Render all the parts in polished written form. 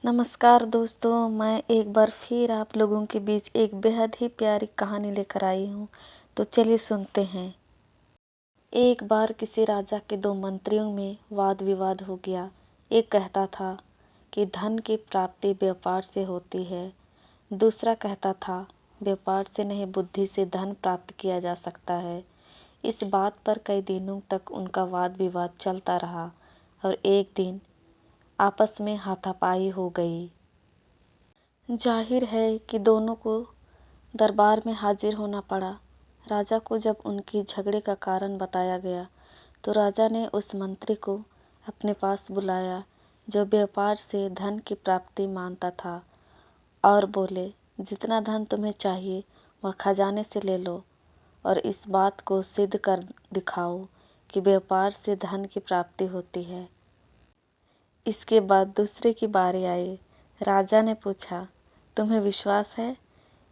नमस्कार दोस्तों, मैं एक बार फिर आप लोगों के बीच एक बेहद ही प्यारी कहानी लेकर आई हूँ। तो चलिए सुनते हैं। एक बार किसी राजा के दो मंत्रियों में वाद विवाद हो गया। एक कहता था कि धन की प्राप्ति व्यापार से होती है। दूसरा कहता था व्यापार से नहीं, बुद्धि से धन प्राप्त किया जा सकता है। इस बात पर कई दिनों तक उनका वाद विवाद चलता रहा और एक दिन आपस में हाथापाई हो गई। जाहिर है कि दोनों को दरबार में हाजिर होना पड़ा। राजा को जब उनकी झगड़े का कारण बताया गया तो राजा ने उस मंत्री को अपने पास बुलाया जो व्यापार से धन की प्राप्ति मानता था और बोले, जितना धन तुम्हें चाहिए वह खजाने से ले लो और इस बात को सिद्ध कर दिखाओ कि व्यापार से धन की प्राप्ति होती है। इसके बाद दूसरे की बारी आई। राजा ने पूछा, तुम्हें विश्वास है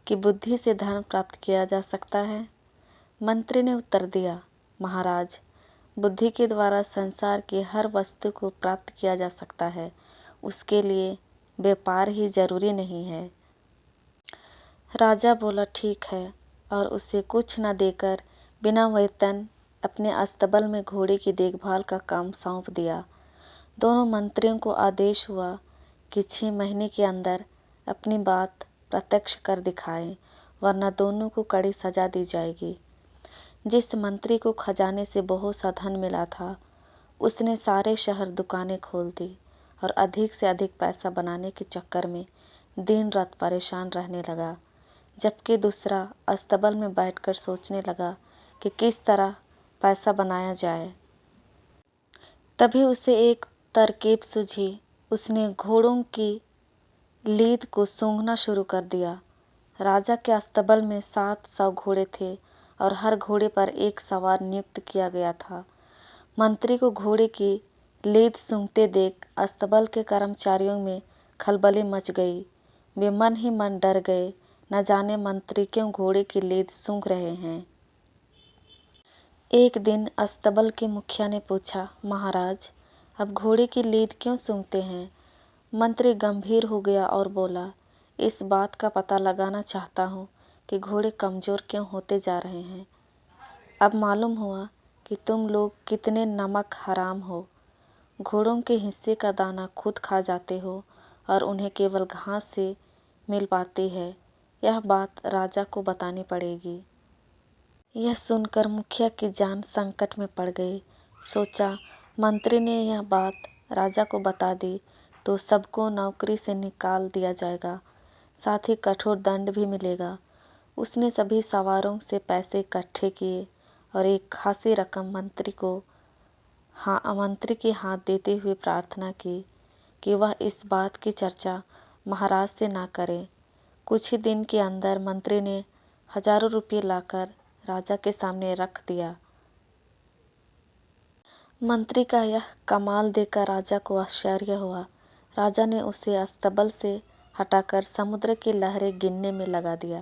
कि बुद्धि से धन प्राप्त किया जा सकता है? मंत्री ने उत्तर दिया, महाराज, बुद्धि के द्वारा संसार की हर वस्तु को प्राप्त किया जा सकता है। उसके लिए व्यापार ही जरूरी नहीं है। राजा बोला, ठीक है, और उसे कुछ न देकर बिना वेतन अपने अस्तबल में घोड़े की देखभाल का काम सौंप दिया। दोनों मंत्रियों को आदेश हुआ कि 6 महीने के अंदर अपनी बात प्रत्यक्ष कर दिखाएं, वरना दोनों को कड़ी सजा दी जाएगी। जिस मंत्री को खजाने से बहुत सा धन मिला था, उसने सारे शहर दुकानें खोल दी और अधिक से अधिक पैसा बनाने के चक्कर में दिन रात परेशान रहने लगा, जबकि दूसरा अस्तबल में बैठकर सोचने लगा कि किस तरह पैसा बनाया जाए। तभी उसे एक तरकीब सूझी। उसने घोड़ों की लीद को सूंघना शुरू कर दिया। राजा के अस्तबल में 700 घोड़े थे और हर घोड़े पर एक सवार नियुक्त किया गया था। मंत्री को घोड़े की लीद सूंघते देख अस्तबल के कर्मचारियों में खलबली मच गई। वे मन ही मन डर गए, न जाने मंत्री क्यों घोड़े की लीद सूंघ रहे हैं। एक दिन अस्तबल के मुखिया ने पूछा, महाराज, अब घोड़े की लीद क्यों सूंघते हैं? मंत्री गंभीर हो गया और बोला, इस बात का पता लगाना चाहता हूँ कि घोड़े कमज़ोर क्यों होते जा रहे हैं। अब मालूम हुआ कि तुम लोग कितने नमक हराम हो। घोड़ों के हिस्से का दाना खुद खा जाते हो और उन्हें केवल घास से मिल पाती है। यह बात राजा को बतानी पड़ेगी। यह सुनकर मुखिया की जान संकट में पड़ गई। सोचा, मंत्री ने यह बात राजा को बता दी तो सबको नौकरी से निकाल दिया जाएगा, साथ ही कठोर दंड भी मिलेगा। उसने सभी सवारों से पैसे इकट्ठे किए और एक खासी रकम मंत्री के हाथ देते हुए प्रार्थना की कि वह इस बात की चर्चा महाराज से ना करे। कुछ ही दिन के अंदर मंत्री ने हजारों रुपये लाकर राजा के सामने रख दिया। मंत्री का यह कमाल देखकर राजा को आश्चर्य हुआ। राजा ने उसे अस्तबल से हटाकर समुद्र की लहरें गिनने में लगा दिया।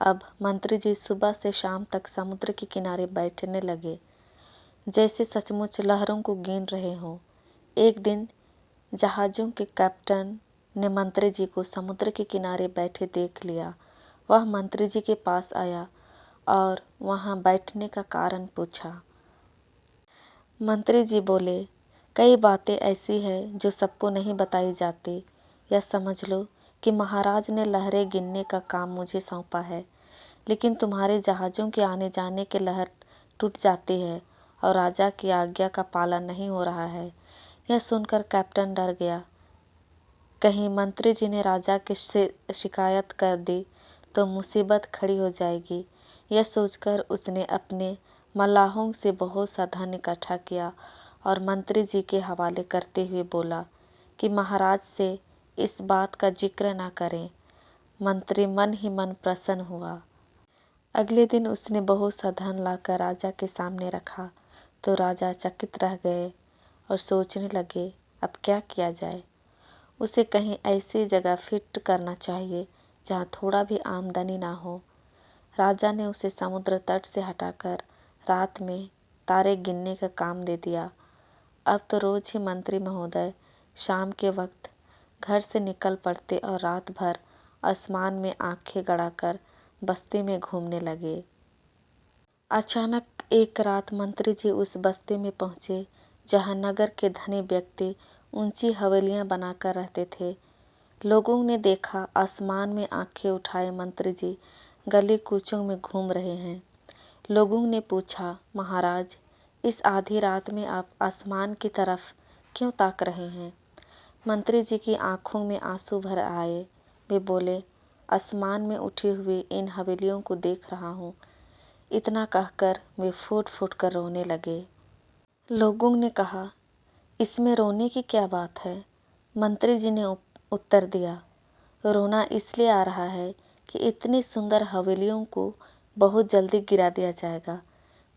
अब मंत्री जी सुबह से शाम तक समुद्र के किनारे बैठने लगे, जैसे सचमुच लहरों को गिन रहे हों। एक दिन जहाज़ों के कैप्टन ने मंत्री जी को समुद्र के किनारे बैठे देख लिया। वह मंत्री जी के पास आया और वहाँ बैठने का कारण पूछा। मंत्री जी बोले, कई बातें ऐसी हैं जो सबको नहीं बताई जाती। यह समझ लो कि महाराज ने लहरें गिनने का काम मुझे सौंपा है, लेकिन तुम्हारे जहाज़ों के आने जाने के लहर टूट जाती है और राजा की आज्ञा का पालन नहीं हो रहा है। यह सुनकर कैप्टन डर गया। कहीं मंत्री जी ने राजा की शिकायत कर दी तो मुसीबत खड़ी हो जाएगी। यह सोचकर उसने अपने मल्लाहों से बहुत सा धन इकट्ठा किया और मंत्री जी के हवाले करते हुए बोला कि महाराज से इस बात का जिक्र ना करें। मंत्री मन ही मन प्रसन्न हुआ। अगले दिन उसने बहुत सा धन लाकर राजा के सामने रखा तो राजा चकित रह गए और सोचने लगे, अब क्या किया जाए। उसे कहीं ऐसी जगह फिट करना चाहिए जहाँ थोड़ा भी आमदनी ना हो। राजा ने उसे समुद्र तट से हटाकर रात में तारे गिनने का काम दे दिया। अब तो रोज ही मंत्री महोदय शाम के वक्त घर से निकल पड़ते और रात भर आसमान में आंखें गड़ाकर बस्ती में घूमने लगे। अचानक एक रात मंत्री जी उस बस्ती में पहुँचे जहाँ नगर के धनी व्यक्ति ऊंची हवेलियाँ बनाकर रहते थे। लोगों ने देखा आसमान में आंखें उठाए मंत्री जी गली कूचों में घूम रहे हैं। लोगों ने पूछा, महाराज, इस आधी रात में आप आसमान की तरफ क्यों ताक रहे हैं? मंत्री जी की आंखों में आंसू भर आए। वे बोले, आसमान में उठी हुई इन हवेलियों को देख रहा हूँ। इतना कहकर वे फूट फूट कर रोने लगे। लोगों ने कहा, इसमें रोने की क्या बात है? मंत्री जी ने उत्तर दिया, रोना इसलिए आ रहा है कि इतनी सुंदर हवेलियों को बहुत जल्दी गिरा दिया जाएगा।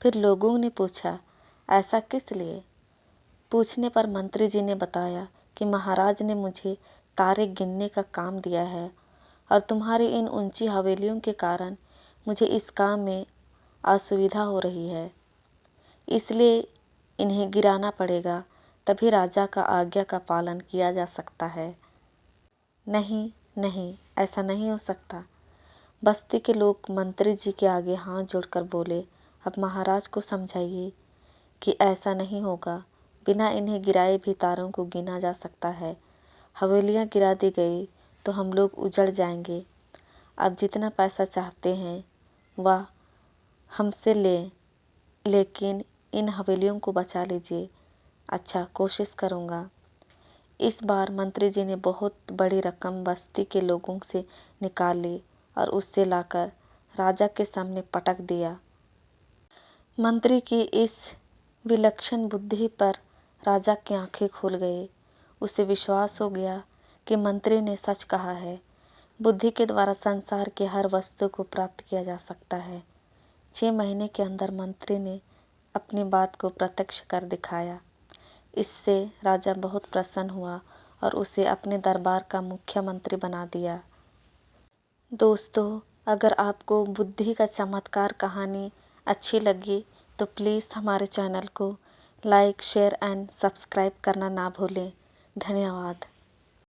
फिर लोगों ने पूछा, ऐसा किस लिए? पूछने पर मंत्री जी ने बताया कि महाराज ने मुझे तारे गिनने का काम दिया है और तुम्हारी इन ऊंची हवेलियों के कारण मुझे इस काम में असुविधा हो रही है, इसलिए इन्हें गिराना पड़ेगा, तभी राजा का आज्ञा का पालन किया जा सकता है। नहीं नहीं, ऐसा नहीं हो सकता। बस्ती के लोग मंत्री जी के आगे हाथ जोड़कर बोले, अब महाराज को समझाइए कि ऐसा नहीं होगा। बिना इन्हें गिराए भी तारों को गिना जा सकता है। हवेलियाँ गिरा दी गई तो हम लोग उजड़ जाएंगे। अब जितना पैसा चाहते हैं वह हमसे लें, लेकिन इन हवेलियों को बचा लीजिए। अच्छा, कोशिश करूँगा। इस बार मंत्री जी ने बहुत बड़ी रकम बस्ती के लोगों से निकाल ली और उससे लाकर राजा के सामने पटक दिया। मंत्री की इस विलक्षण बुद्धि पर राजा की आंखें खुल गई। उसे विश्वास हो गया कि मंत्री ने सच कहा है। बुद्धि के द्वारा संसार के हर वस्तु को प्राप्त किया जा सकता है। 6 महीने के अंदर मंत्री ने अपनी बात को प्रत्यक्ष कर दिखाया। इससे राजा बहुत प्रसन्न हुआ और उसे अपने दरबार का मुख्यमंत्री बना दिया। दोस्तों, अगर आपको बुद्धि का चमत्कार कहानी अच्छी लगी तो प्लीज़ हमारे चैनल को लाइक, शेयर एंड सब्सक्राइब करना ना भूलें। धन्यवाद।